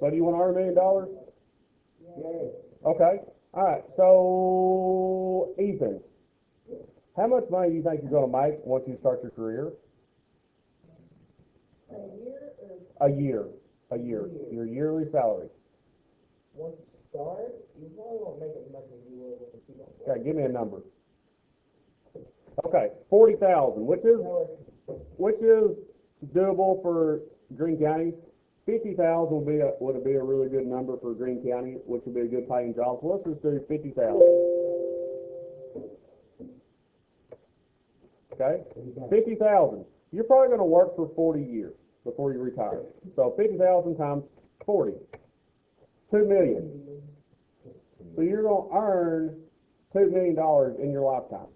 So do you want to earn $1 million? Yeah. Okay. All right. So, Ethan, how much money do you think you're going to make once you start your career? A year or A year. A year. Your yearly salary. Once you start, you probably won't make as much as you will if you don't. Okay, give me a number. Okay, 40,000, which is doable for Greene County. 50,000 would be a really good number for Greene County, which would be a good paying job. So let's just do 50,000. Okay, 50,000. You're probably going to work for 40 years before you retire. So 50,000 times 40, 2 million. So you're going to earn $2 million in your lifetime.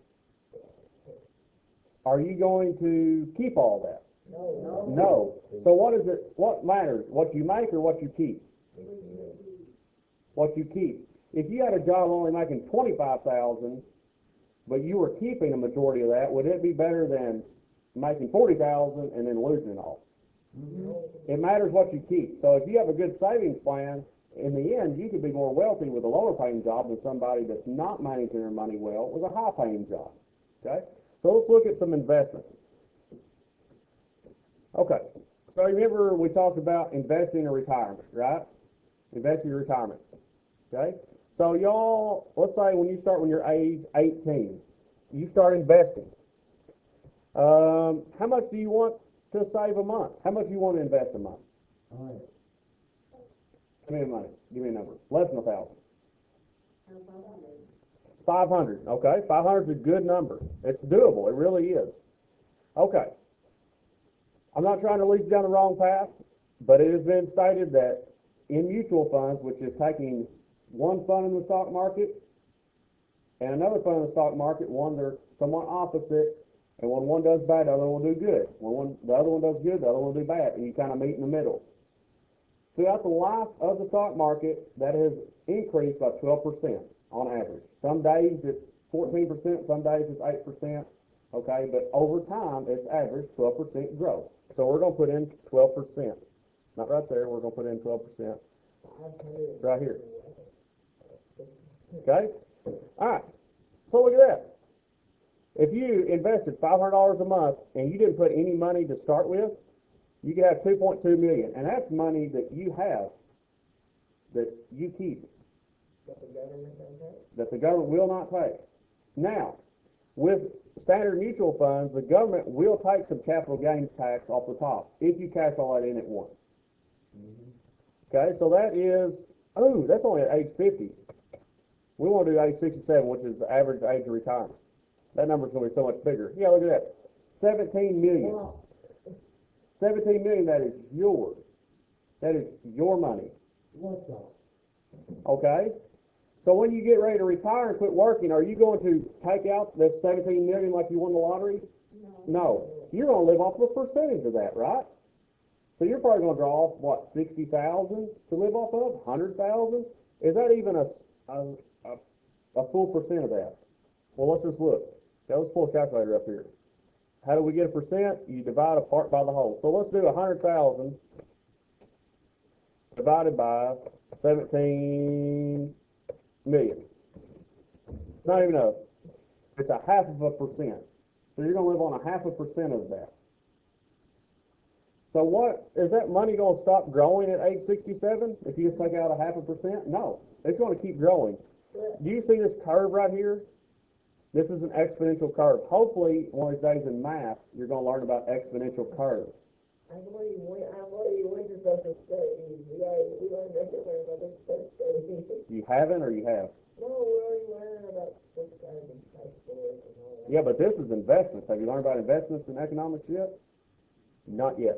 Are you going to keep all that? No. No. So what is it? What matters? What you make or what you keep? What you keep. If you had a job only making 25,000, but you were keeping a majority of that, would it be better than making 40,000 and then losing it all? It matters what you keep. So if you have a good savings plan, in the end, you could be more wealthy with a lower paying job than somebody that's not managing their money well with a high paying job. Okay? So let's look at some investments. Okay. So remember we talked about investing in retirement, right? Investing in retirement. Okay? So y'all, let's say when you're age 18, you start investing. How much do you want to save a month? How much do you want to invest a month? All right. Give me a money. Give me a number. Less than 1,000. 500. 500. Okay, 500 is a good number. It's doable. It really is. Okay. I'm not trying to lead you down the wrong path, but it has been stated that in mutual funds, which is taking one fund in the stock market and another fund in the stock market, one they're somewhat opposite, and when one does bad, the other one will do good. When the other one does good, the other one will do bad, and you kind of meet in the middle. Throughout the life of the stock market, that has increased by 12% on average. Some days it's 14%, some days it's 8%, okay, but over time it's average 12% growth. So we're going to put in 12%. Not right there, we're going to put in 12% right here. Okay? All right. So look at that. If you invested $500 a month and you didn't put any money to start with, you could have 2.2 million, and that's money that you have, that you keep, That the government don't take? that the government will not take. Now, with standard mutual funds, the government will take some capital gains tax off the top if you cash all that in at once. Okay, so that is, that's only at age 50. We want to do age 67, which is the average age of retirement. That number's going to be so much bigger. Yeah, look at that. 17 million. Wow. 17 million, that is yours. That is your money. What's up? Okay? So when you get ready to retire and quit working, are you going to take out the 17 million like you won the lottery? No. No. You're going to live off a percentage of that, right? So you're probably going to draw off, what, 60,000 to live off of? 100,000? Is that even a full percent of that? Well, let's just look. Okay, let's pull a calculator up here. How do we get a percent? You divide a part by the whole. So let's do 100,000 divided by 17 million. It's not even it's a half of a percent. So you're going to live on a half a percent of that. So what, is that money going to stop growing at age 67 if you just take out a half a percent? No, it's going to keep growing. Do you see this curve right here? This is an exponential curve. Hopefully, one of these days in math, you're going to learn about exponential curves. I believe you went to social studies. Yeah, we learned everything about social studies. You haven't or you have? No, we already learned about social studies in high school and all that. Yeah, but this is investments. Have you learned about investments in economics yet? Not yet.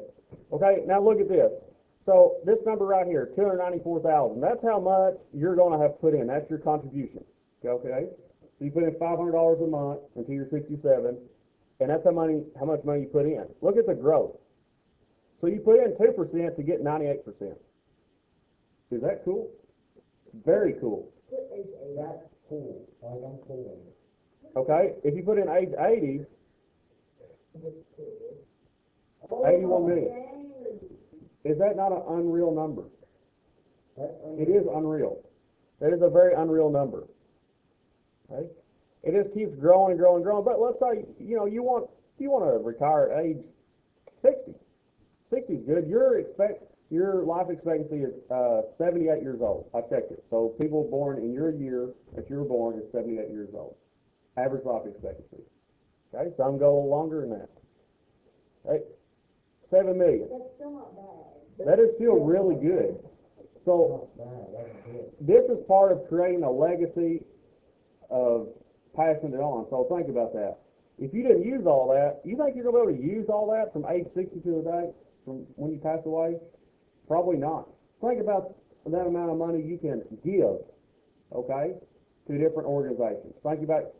Okay, now look at this. So this number right here, 294,000. That's how much you're going to have put in. That's your contributions. Okay? So you put in $500 a month until you're 67, and that's how much money you put in. Look at the growth. So you put in 2% to get 98%. Is that cool? Very cool. That's cool. Like I'm cool. Okay? If you put in age 80, 81 million. Is that not an unreal number? It is unreal. That is a very unreal number. Okay? It just keeps growing and growing and growing. But let's say, you want to retire at age 60. 60 is good. Your life expectancy is 78 years old. I checked it. So people born in your year, if you were born, is 78 years old. Average life expectancy. Okay, some go longer than that. Okay, 7 million. That's still not bad. That is still really good. So this is part of creating a legacy of passing it on. So think about that. If you didn't use all that, you think you're going to be able to use all that from age 60 to the day, from when you pass away? Probably not. Think about that amount of money you can give, okay, to different organizations. Think about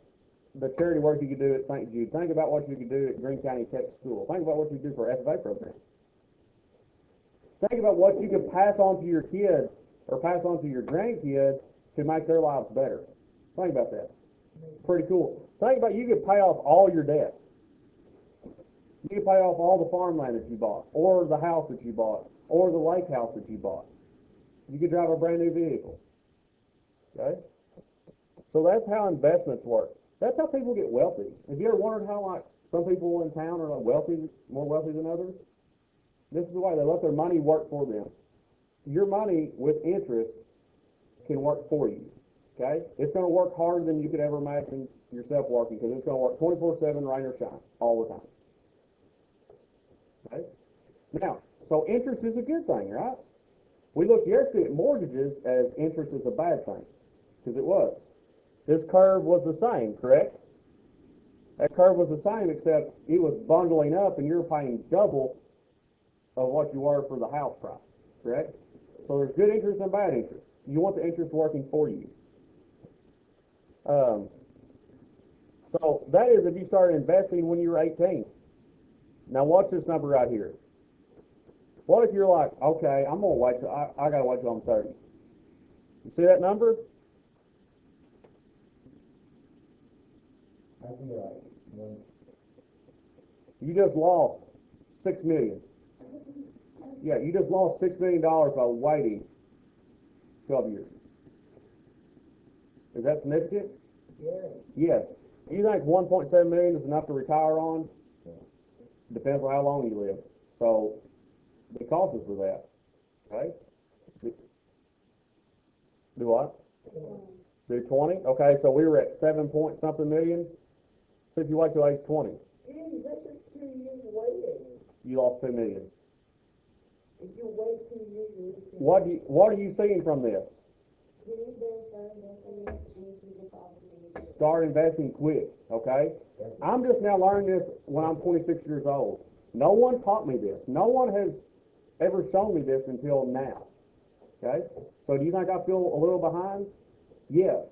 the charity work you could do at St. Jude. Think about what you could do at Greene County Tech School. Think about what you do for FFA program. Think about what you could pass on to your kids or pass on to your grandkids to make their lives better. Think about that. Pretty cool. Think about you could pay off all your debts. You could pay off all the farmland that you bought, or the house that you bought, or the lake house that you bought. You could drive a brand new vehicle. Okay? So that's how investments work. That's how people get wealthy. Have you ever wondered how, like, some people in town are wealthy, more wealthy than others? This is the way they let their money work for them. Your money with interest can work for you. Okay? It's going to work harder than you could ever imagine yourself working, because it's going to work 24/7, rain or shine, all the time. Okay? Now, so interest is a good thing, right? We looked yesterday at mortgages as interest is a bad thing, because it was. This curve was the same, correct? That curve was the same, except it was bundling up and you're paying double of what you were for the house price, correct? So there's good interest and bad interest. You want the interest working for you. So that is if you started investing when you were 18. Now watch this number right here. What if you're like, okay, I'm gonna wait till I gotta wait till I'm 30. You see that number? You just lost $6 million. Yeah, you just lost $6 million by waiting 12 years. Is that significant? Yeah. Yes. Do you think 1.7 million is enough to retire on? Depends on how long you live. So the cost is for that. Okay? Do what? Do 20? Okay, so we were at 7 point something million. So if you wait till age 20, Geez, that's just 2 years waiting. you lost 2 million. If you wait 2 years, you lose 2 What are you seeing from this? Start investing quick, okay? I'm just now learning this when I'm 26 years old. No one taught me this. No one has ever shown me this until now, okay? So do you think I feel a little behind? Yes.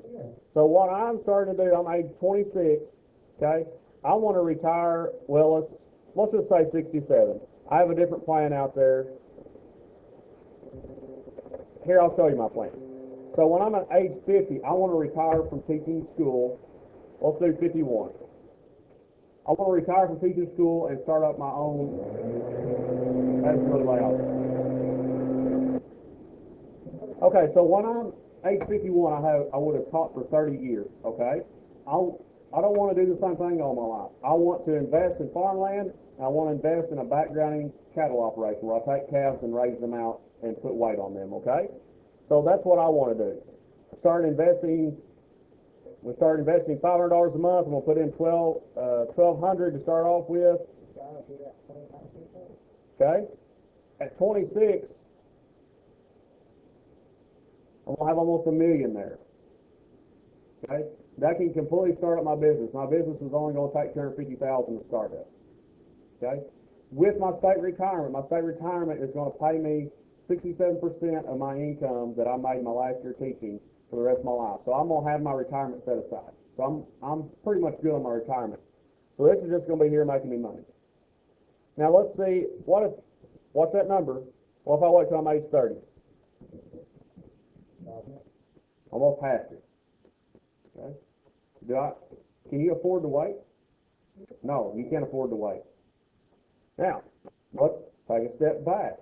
So what I'm starting to do, I'm age 26, okay? I want to retire, well, let's just say 67. I have a different plan out there. Here, I'll show you my plan. So when I'm at age 50, I want to retire from teaching school. Let's do 51. I want to retire from teaching school and start up my own. That's really loud. Okay, so when I'm age 51, I would have taught for 30 years. Okay, I don't want to do the same thing all my life. I want to invest in farmland. And I want to invest in a backgrounding cattle operation where I take calves and raise them out and put weight on them. Okay. So that's what I want to do. We start investing $500 a month, and we'll put in $1,200 to start off with. Okay. At 26, I'm gonna have almost $1 million there. Okay. That can completely start up my business. My business is only going to take $250,000 to start up. Okay. With my state retirement is going to pay me 67% of my income that I made my last year teaching for the rest of my life. So I'm going to have my retirement set aside. So I'm pretty much good on my retirement. So this is just going to be here making me money. Now let's see, what's that number? Well, if I wait till I'm age 30. Almost half it. Okay. Can you afford to wait? No, you can't afford to wait. Now, let's take a step back.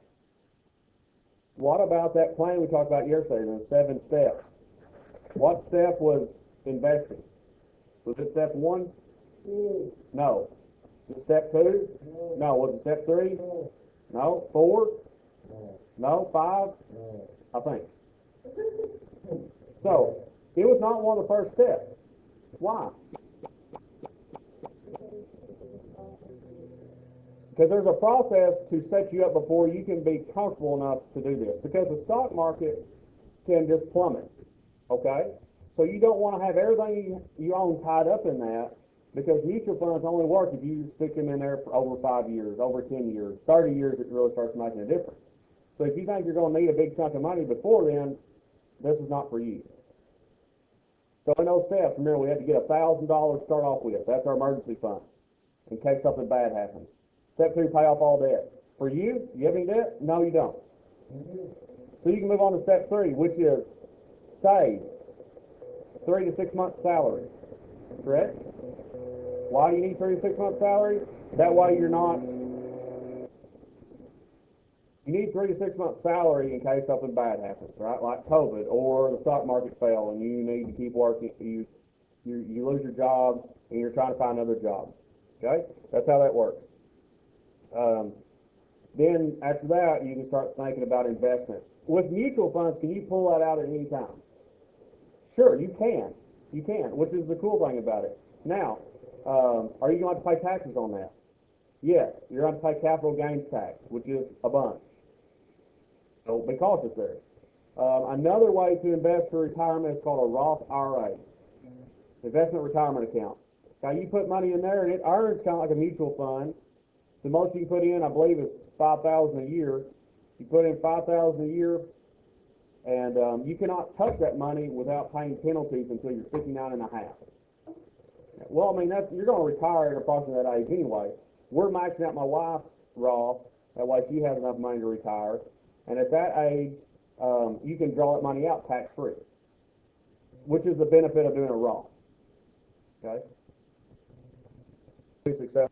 What about that plan we talked about yesterday, the 7 steps? What step was investing? Was it step 1? No. Was it step 2? No. Was it step 3? No. 4? No. 5? I think. So, it was not one of the first steps. Why? Because there's a process to set you up before you can be comfortable enough to do this. Because the stock market can just plummet. Okay? So you don't want to have everything you own tied up in that, because mutual funds only work if you stick them in there for over 5 years, over 10 years, 30 years, it really starts making a difference. So if you think you're going to need a big chunk of money before then, this is not for you. So in those steps, remember, we had to get $1,000 to start off with. That's our emergency fund, in case something bad happens. Step 2, pay off all debt. For you have any debt? No, you don't. So you can move on to step 3, which is save 3 to 6 months salary. Correct? Why do you need 3 to 6 months salary? That way you're not... You need 3 to 6 months salary in case something bad happens, right? Like COVID, or the stock market fell and you need to keep working. You lose your job and you're trying to find another job. Okay? That's how that works. Then after that, you can start thinking about investments. With mutual funds, can you pull that out at any time? Sure, you can. You can, which is the cool thing about it. Now, are you going to pay taxes on that? Yes, you're going to pay capital gains tax, which is a bunch. So be cautious there. Another way to invest for retirement is called a Roth IRA, investment retirement account. Now you put money in there and it earns kind of like a mutual fund. The most you can put in, I believe, is $5,000 a year. You put in $5,000 a year, and you cannot touch that money without paying penalties until you're 59 and a half. Well, I mean, you're going to retire at approximately that age anyway. We're maxing out my wife's Roth, that way she has enough money to retire. And at that age, you can draw that money out tax-free, which is the benefit of doing a Roth. Okay? Be successful.